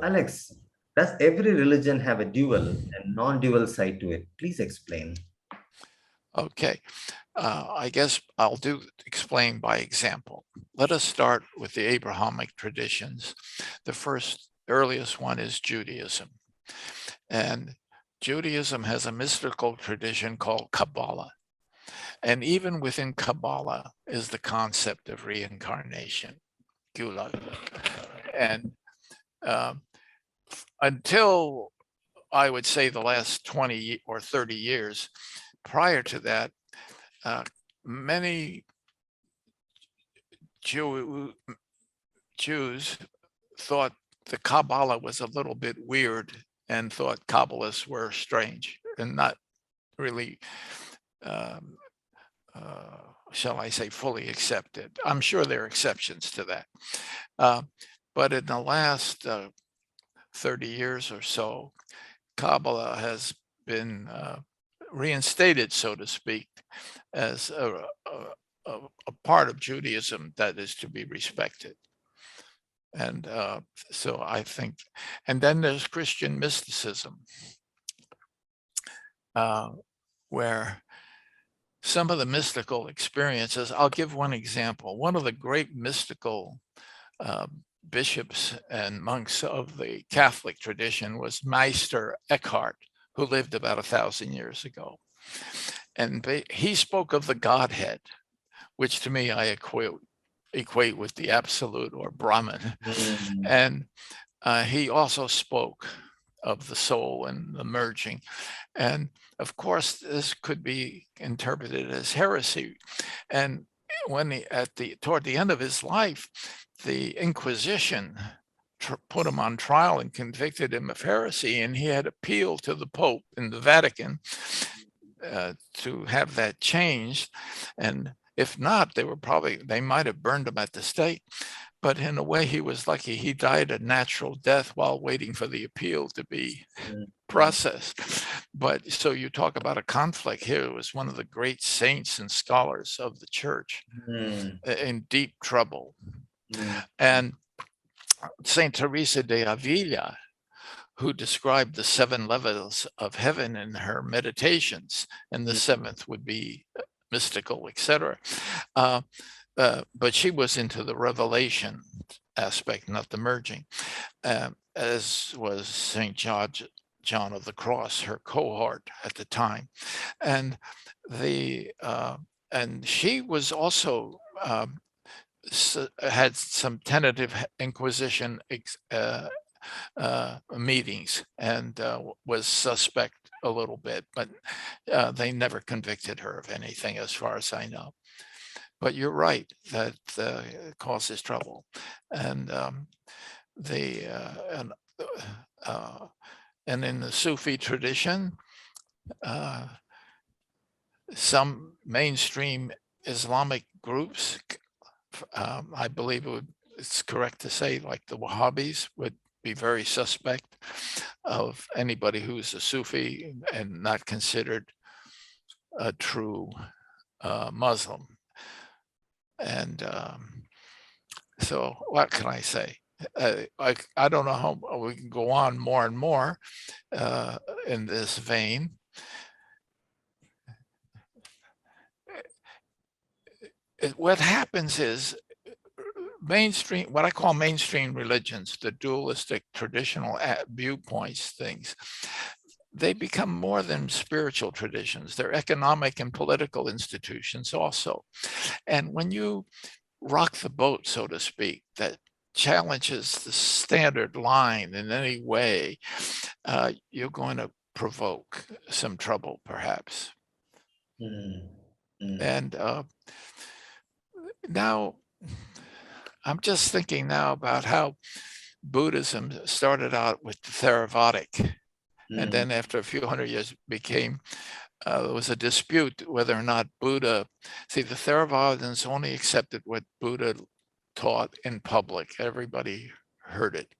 Alex, does every religion have a dual and non-dual side to it? Please explain. Okay, I guess I'll explain by example. Let us start with the Abrahamic traditions. The earliest one is Judaism. And Judaism has a mystical tradition called Kabbalah. And even within Kabbalah is the concept of reincarnation, Gula. And uh, until I would say the last 20 or 30 years, prior to that, many Jews thought the Kabbalah was a little bit weird and thought Kabbalists were strange and not really, um, shall I say, fully accepted. I'm sure there are exceptions to that. But in the last 30 years or so, Kabbalah has been reinstated, so to speak, as a part of Judaism that is to be respected. And so I think, and then there's Christian mysticism, where some of the mystical experiences, I'll give one example. One of the great mystical bishops and monks of the Catholic tradition was Meister Eckhart, who lived about 1,000 years ago. And he spoke of the Godhead, which to me I equate with the absolute or Brahman. And he also spoke of the soul and the merging. And of course, this could be interpreted as heresy. And when toward the end of his life, the Inquisition put him on trial and convicted him of heresy, and he had appealed to the Pope in the Vatican to have that changed. And if not, they might have burned him at the stake. But in a way, he was lucky. He died a natural death while waiting for the appeal to be processed. But so you talk about a conflict here. It was one of the great saints and scholars of the church in deep trouble. And Saint Teresa de Avila, who described the 7 levels of heaven in her meditations, and the 7th would be mystical, etc. But she was into the revelation aspect, not the merging, as was Saint John of the Cross, her cohort at the time, and she was also had some tentative Inquisition meetings and was suspect a little bit, but they never convicted her of anything, as far as I know. But you're right that it causes trouble, and and in the Sufi tradition, some mainstream Islamic groups, I believe it's correct to say, like the Wahhabis, would be very suspect of anybody who's a Sufi and not considered a true Muslim. And so what can I say? I don't know how we can go on more and more in this vein. What happens is what I call mainstream religions, the dualistic traditional viewpoints, things, they become more than spiritual traditions. They're economic and political institutions also. And when you rock the boat, so to speak, that challenges the standard line in any way, you're going to provoke some trouble, perhaps. And now, I'm just thinking now about how Buddhism started out with the Theravadic, and then after a few hundred years became, there was a dispute whether or not Buddha, the Theravadins only accepted what Buddha taught in public. Everybody heard it.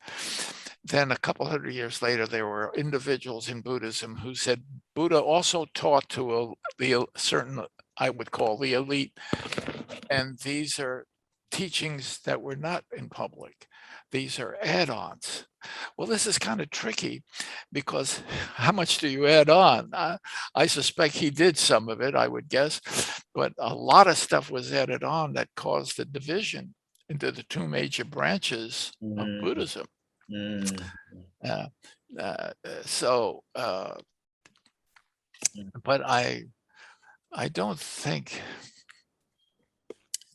Then a couple hundred years later, there were individuals in Buddhism who said Buddha also taught to a certain, I would call the elite, and these are teachings that were not in public. These are add-ons. Well, this is kind of tricky because how much do you add on? I suspect he did some of it, I would guess, but a lot of stuff was added on that caused the division into the two major branches of Mm, Buddhism. mm, Uh, so, but I don't think,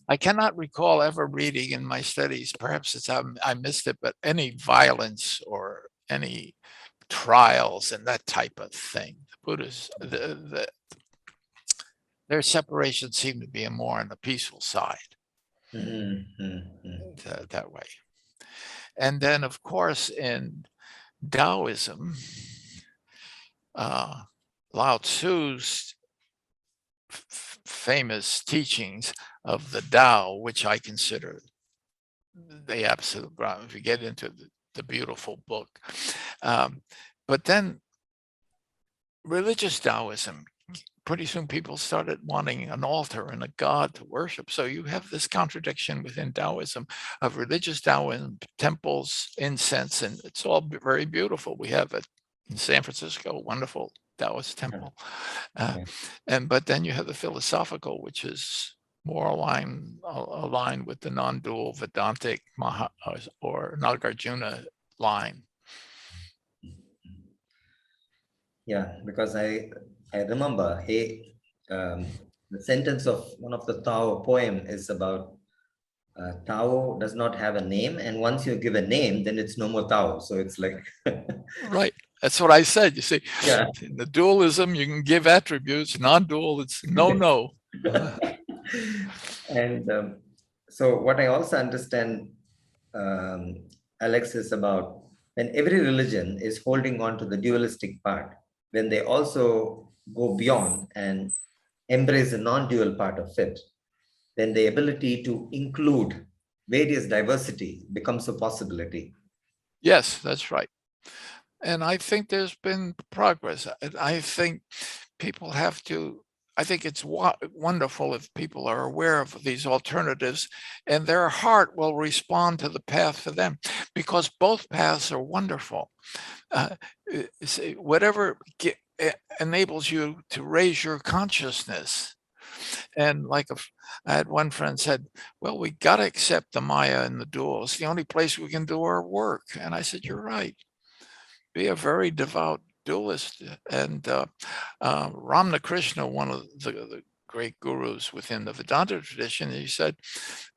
I cannot recall ever reading in my studies, perhaps it's I missed it, but any violence or any trials and that type of thing. The Buddhists, their separation seemed to be more on the peaceful side mm, mm, mm. that way. And then, of course, in Taoism, Lao Tzu's famous teachings of the Tao, which I consider the absolute ground, if you get into the beautiful book. But then religious Taoism, pretty soon people started wanting an altar and a god to worship. So you have this contradiction within Taoism of religious Taoism, temples, incense, and it's all very beautiful. We have it in San Francisco, wonderful Taoist temple. But then you have the philosophical, which is more aligned with the non-dual Vedantic or Nagarjuna line. Yeah, because I remember, hey, the sentence of one of the Tao poem is about Tao does not have a name, and once you give a name, then it's no more Tao. So it's like Right. That's what I said. You see, yeah. in the dualism, you can give attributes. Non-dual, it's no. And so what I also understand, um, Alex, is about when every religion is holding on to the dualistic part, when they also go beyond and embrace the non-dual part of it, then the ability to include various diversity becomes a possibility. Yes, that's right. And I think there's been progress. I think people have to, I think it's wonderful if people are aware of these alternatives and their heart will respond to the path for them, because both paths are wonderful. Whatever enables you to raise your consciousness. And like I had one friend said, well, we got to accept the Maya and the dual. It's the only place we can do our work. And I said, you're right. Be a very devout dualist. And Ramana Krishna, one of the great gurus within the Vedanta tradition, he said,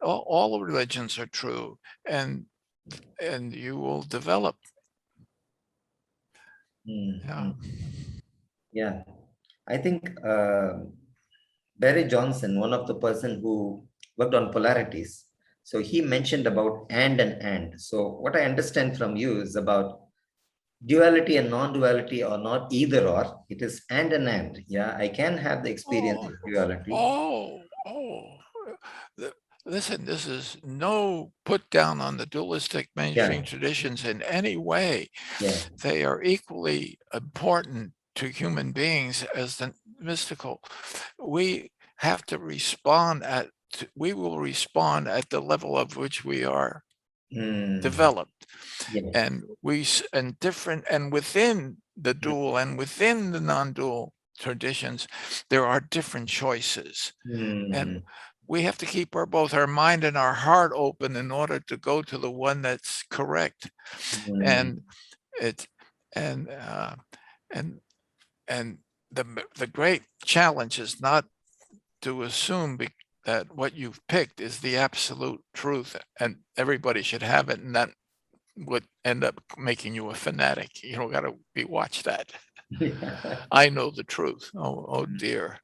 all religions are true, and you will develop. Mm-hmm. Yeah, I think Barry Johnson, one of the person who worked on polarities, so he mentioned about and. So what I understand from you is about duality and non-duality are not either or. It is and. Yeah, I can have the experience Oh, of duality. oh. Listen, this is no put down on the dualistic mainstream Yeah, traditions in any way. yeah. They are equally important to human beings as the mystical. We have to respond we will respond at the level of which we are developed. Yeah. And and within the dual and within the non-dual traditions, there are different choices. And we have to keep both our mind and our heart open in order to go to the one that's correct. And it and the great challenge is not to assume that what you've picked is the absolute truth and everybody should have it, and that would end up making you a fanatic. You don't got to watch that. I know the truth. Oh dear.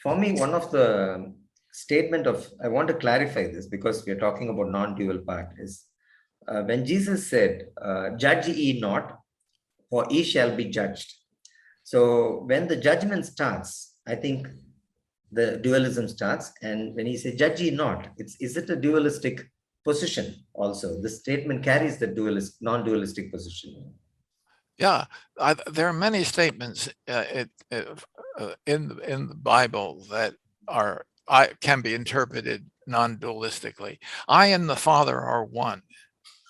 For me, one of the statement of, I want to clarify this because we are talking about non-dual part, is when Jesus said, judge ye not, for ye shall be judged. So when the judgment starts, I think the dualism starts. And when he says judge ye not, is it a dualistic position also? The statement carries the non-dualistic position. Yeah, there are many statements in the Bible that can be interpreted non-dualistically. I and the Father are one.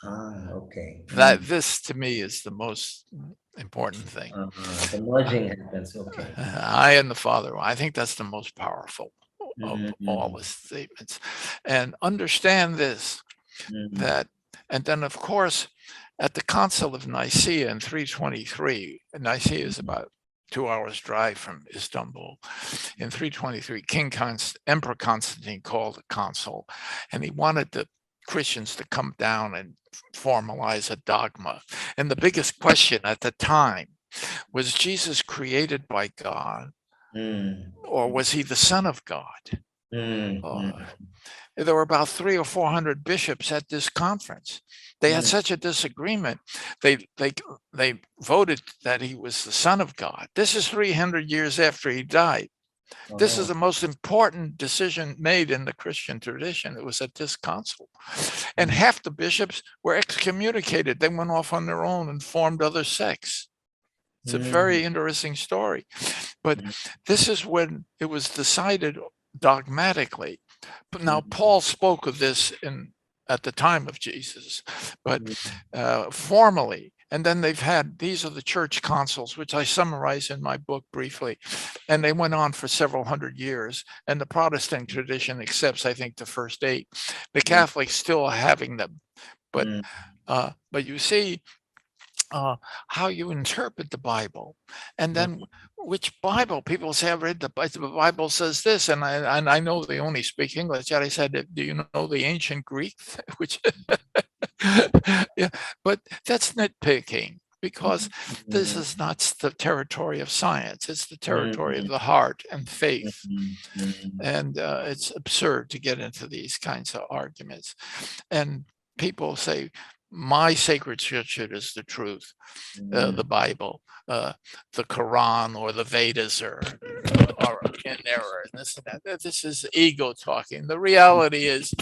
Okay. That this to me is the most important thing. The merging happens. Okay. I and the Father. I think that's the most powerful of all the statements. And understand this, that, and then of course, at the Council of Nicaea in 323, Nicaea is about 2 hours drive from Istanbul. In 323, Emperor Constantine called a council, and he wanted the Christians to come down and formalize a dogma. And the biggest question at the time was Jesus created by God, or was he the Son of God? There were about 300 or 400 bishops at this conference. They had such a disagreement. They voted that he was the Son of God. This is 300 years after he died. This is the most important decision made in the Christian tradition. It was at this council. And half the bishops were excommunicated. They went off on their own and formed other sects. It's a very interesting story. But this is when it was decided dogmatically. But now Paul spoke of this at the time of Jesus, but formally. And then these are the church councils, which I summarize in my book briefly. And they went on for several hundred years. And the Protestant tradition accepts, I think, the first 8. The Catholics still are having them. But you see how you interpret the Bible. And then which Bible? People say, I've read the Bible says this, and I know they only speak English. Yet I said, do you know the ancient Greek? Which, yeah, but that's nitpicking, because this is not the territory of science. It's the territory of the heart and faith. And it's absurd to get into these kinds of arguments. And people say, my sacred scripture is the truth, the Bible, the Quran or the Vedas are in error, and this and that. This is ego talking. The reality is,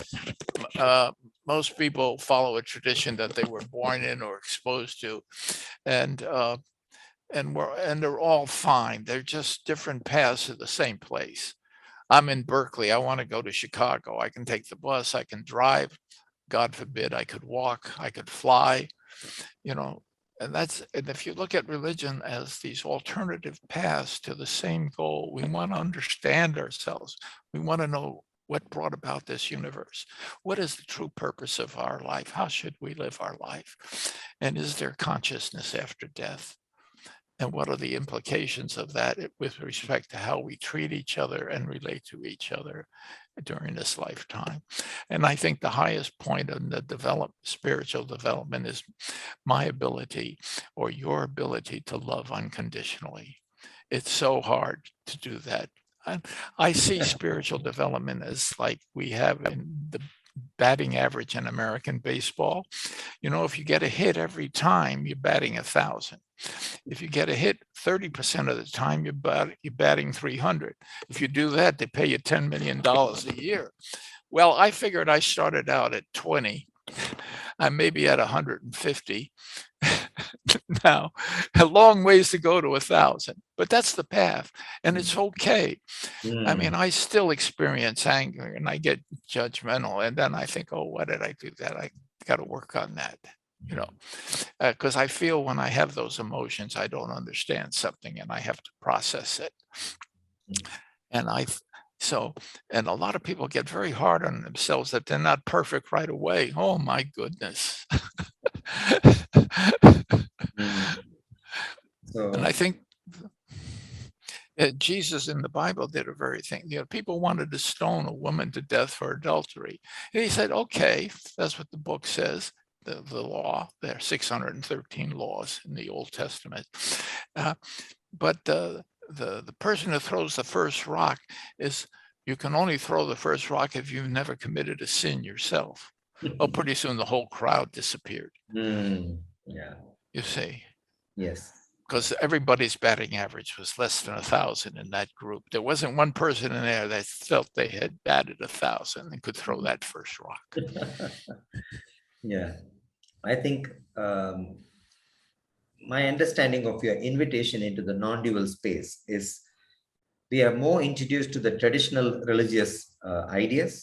most people follow a tradition that they were born in or exposed to, and they're all fine. They're just different paths to the same place. I'm in Berkeley. I want to go to Chicago. I can take the bus. I can drive. God forbid, I could walk, I could fly, and if you look at religion as these alternative paths to the same goal, we want to understand ourselves. We want to know what brought about this universe. What is the true purpose of our life? How should we live our life? And is there consciousness after death? And what are the implications of that with respect to how we treat each other and relate to each other during this lifetime? And I think the highest point in the spiritual development is my ability, or your ability, to love unconditionally. It's so hard to do that. I see spiritual development as like we have in the batting average in American baseball. If you get a hit every time, you're batting 1,000. If you get a hit 30% of the time, you're batting 300. If you do that, they pay you $10 million a year. Well, I figured I started out at 20. I'm maybe at 150 now. A long ways to go to 1,000, but that's the path, and it's okay. I mean, I still experience anger, and I get judgmental, and then I think, oh, why did I do that? I got to work on that, because I feel when I have those emotions, I don't understand something, and I have to process it. And and a lot of people get very hard on themselves that they're not perfect right away. Oh my goodness. And I think Jesus in the Bible did a very thing. People wanted to stone a woman to death for adultery. And he said, okay, that's what the book says, the law. There are 613 laws in the Old Testament. But the person who throws the first rock you can only throw the first rock if you've never committed a sin yourself. Oh, pretty soon the whole crowd disappeared. Yeah. You see? Yes. Because everybody's batting average was less than 1,000 in that group. There wasn't one person in there that felt they had batted 1,000 and could throw that first rock. Yeah. I think my understanding of your invitation into the non-dual space is we are more introduced to the traditional religious ideas,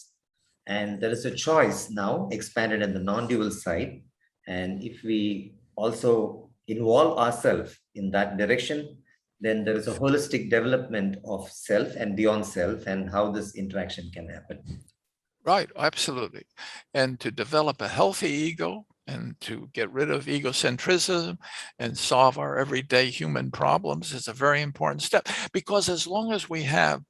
and there is a choice now expanded in the non-dual side. And if we also involve ourselves in that direction, then there is a holistic development of self and beyond self, and how this interaction can happen. Right, absolutely. And to develop a healthy ego and to get rid of egocentrism and solve our everyday human problems is a very important step, because as long as we have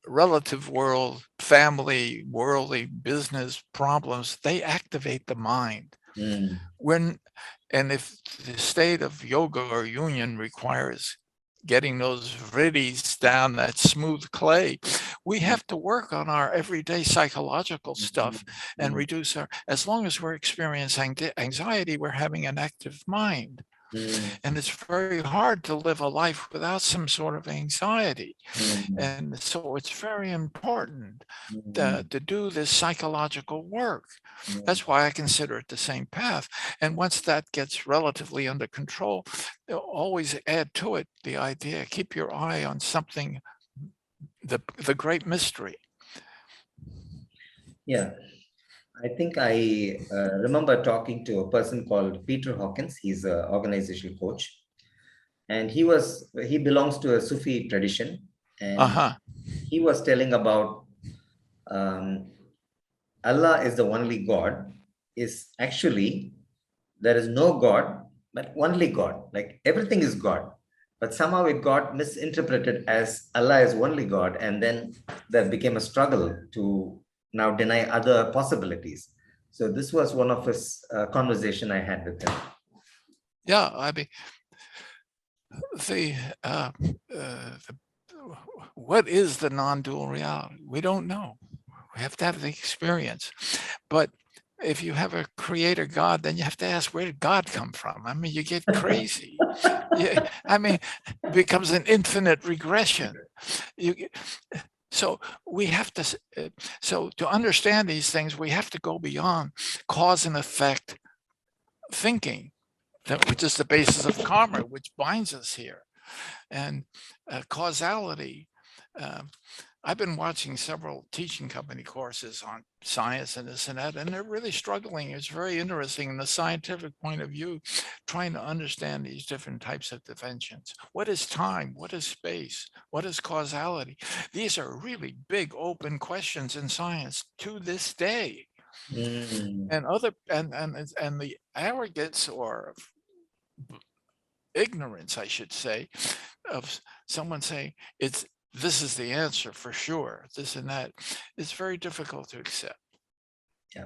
relative world, family, worldly business problems, they activate the mind. And if the state of yoga or union requires getting those vriddis down that smooth clay, we have to work on our everyday psychological stuff and reduce our, as long as we're experiencing anxiety, we're having an active mind. And it's very hard to live a life without some sort of anxiety. And so it's very important to do this psychological work. That's why I consider it the same path. And once that gets relatively under control, they'll always add to it the idea, keep your eye on something, the great mystery. Yeah. I think I remember talking to a person called Peter Hawkins. He's an organizational coach, and he belongs to a Sufi tradition, and he was telling about Allah is the only God. Is actually there is no God, but only God. Like everything is God, but somehow it got misinterpreted as Allah is only God, and then there became a struggle to now deny other possibilities. So this was one of his conversation I had with him. Yeah, I mean, what is the non-dual reality? We don't know. We have to have the experience. But if you have a creator God, then you have to ask, where did God come from? I mean, you get crazy. Yeah, I mean, it becomes an infinite regression. So we have to, so to understand these things, we have to go beyond cause and effect thinking, which is the basis of karma, which binds us here. And causality. I've been watching several teaching company courses on science and this and that, and they're really struggling. It's very interesting in the scientific point of view, trying to understand these different types of dimensions. What is time? What is space? What is causality? These are really big open questions in science to this day. And the arrogance or ignorance, I should say, of someone saying this is the answer for sure, this and that, it's very difficult to accept. Yeah.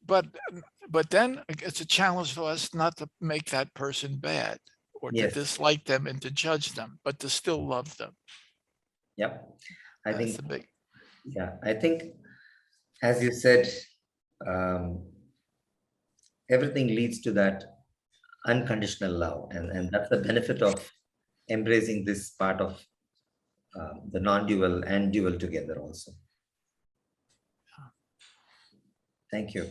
But then it's a challenge for us not to make that person bad or to dislike them and to judge them, but to still love them. Yep. I That's think, I think, as you said, everything leads to that unconditional love, and that's the benefit of embracing this part of the non-dual and dual together also. Thank you.